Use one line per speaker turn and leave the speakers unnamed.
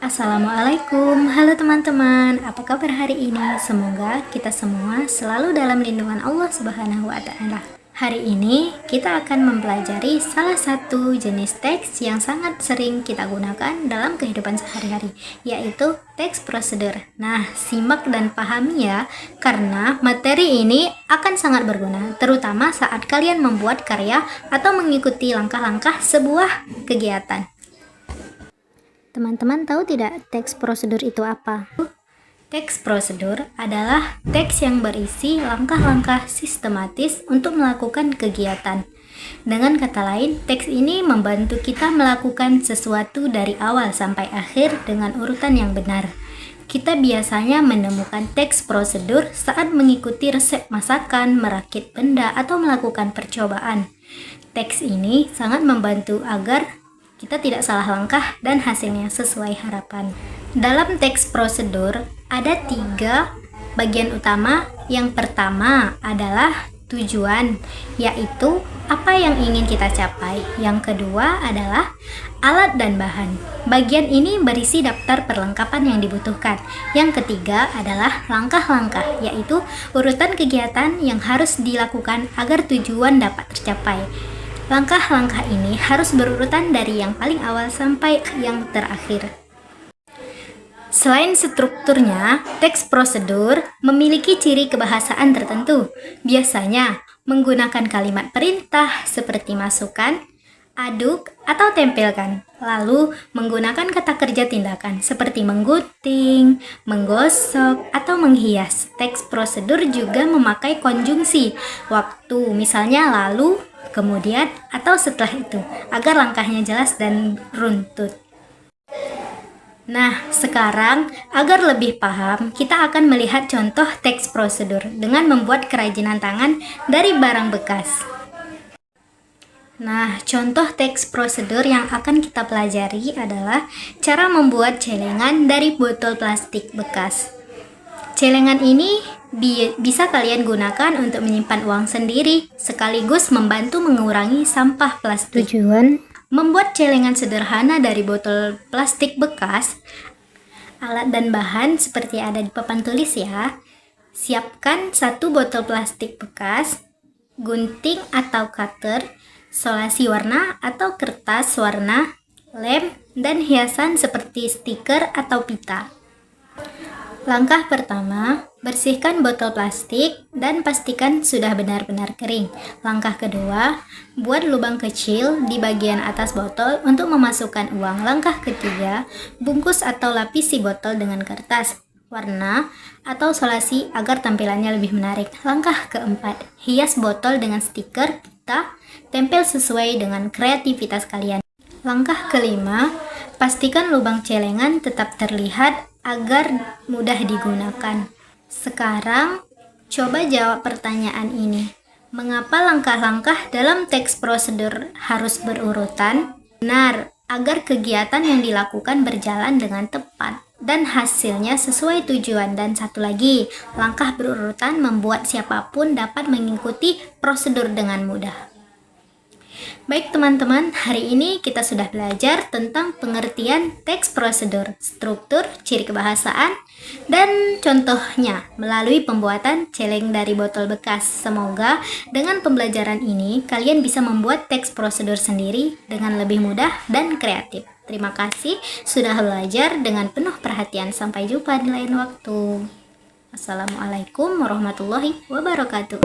Assalamualaikum, halo teman-teman, apa kabar hari ini? Semoga kita semua selalu dalam lindungan Allah Subhanahu wa Ta'ala. Hari ini kita akan mempelajari salah satu jenis teks yang sangat sering kita gunakan dalam kehidupan sehari-hari, yaitu teks prosedur. Nah, simak dan pahami ya, karena materi ini akan sangat berguna, terutama saat kalian membuat karya atau mengikuti langkah-langkah sebuah kegiatan. Teman-teman tahu tidak teks prosedur itu apa? Teks prosedur adalah teks yang berisi langkah-langkah sistematis untuk melakukan kegiatan. Dengan kata lain, teks ini membantu kita melakukan sesuatu dari awal sampai akhir dengan urutan yang benar. Kita biasanya menemukan teks prosedur saat mengikuti resep masakan, merakit benda, atau melakukan percobaan. Teks ini sangat membantu agar kita tidak salah langkah dan hasilnya sesuai harapan. Dalam teks prosedur ada 3 bagian utama. Yang pertama adalah tujuan, yaitu apa yang ingin kita capai. Yang kedua adalah alat dan bahan. Bagian ini berisi daftar perlengkapan yang dibutuhkan. Yang ketiga adalah langkah-langkah, yaitu urutan kegiatan yang harus dilakukan agar tujuan dapat tercapai. Langkah-langkah ini harus berurutan dari yang paling awal sampai yang terakhir. Selain strukturnya, teks prosedur memiliki ciri kebahasaan tertentu. Biasanya menggunakan kalimat perintah seperti masukkan, aduk, atau tempelkan. Lalu menggunakan kata kerja tindakan seperti menggunting, menggosok, atau menghias. Teks prosedur juga memakai konjungsi waktu, misalnya lalu, kemudian, atau setelah itu, agar langkahnya jelas dan runtut. Nah, sekarang agar lebih paham, kita akan melihat contoh teks prosedur dengan membuat kerajinan tangan dari barang bekas. Nah, contoh teks prosedur yang akan kita pelajari adalah cara membuat celengan dari botol plastik bekas. Celengan ini bisa kalian gunakan untuk menyimpan uang sendiri, sekaligus membantu mengurangi sampah plastik. Tujuan membuat celengan sederhana dari botol plastik bekas. Alat dan bahan seperti ada di papan tulis ya. Siapkan 1 botol plastik bekas, gunting atau cutter, solasi warna atau kertas warna, lem, dan hiasan seperti stiker atau pita. Langkah pertama, bersihkan botol plastik dan pastikan sudah benar-benar kering. Langkah kedua, buat lubang kecil di bagian atas botol untuk memasukkan uang. Langkah ketiga, bungkus atau lapisi botol dengan kertas, warna, atau solasi agar tampilannya lebih menarik. Langkah keempat, hias botol dengan stiker, pita, tempel sesuai dengan kreativitas kalian. Langkah kelima, pastikan lubang celengan tetap terlihat agar mudah digunakan. Sekarang, coba jawab pertanyaan ini. Mengapa langkah-langkah dalam teks prosedur harus berurutan? Benar, agar kegiatan yang dilakukan berjalan dengan tepat dan hasilnya sesuai tujuan. Dan satu lagi, langkah berurutan membuat siapapun dapat mengikuti prosedur dengan mudah. Baik teman-teman, hari ini kita sudah belajar tentang pengertian teks prosedur, struktur, ciri kebahasaan, dan contohnya melalui pembuatan celeng dari botol bekas. Semoga dengan pembelajaran ini kalian bisa membuat teks prosedur sendiri dengan lebih mudah dan kreatif. Terima kasih sudah belajar dengan penuh perhatian. Sampai jumpa di lain waktu. Assalamualaikum warahmatullahi wabarakatuh.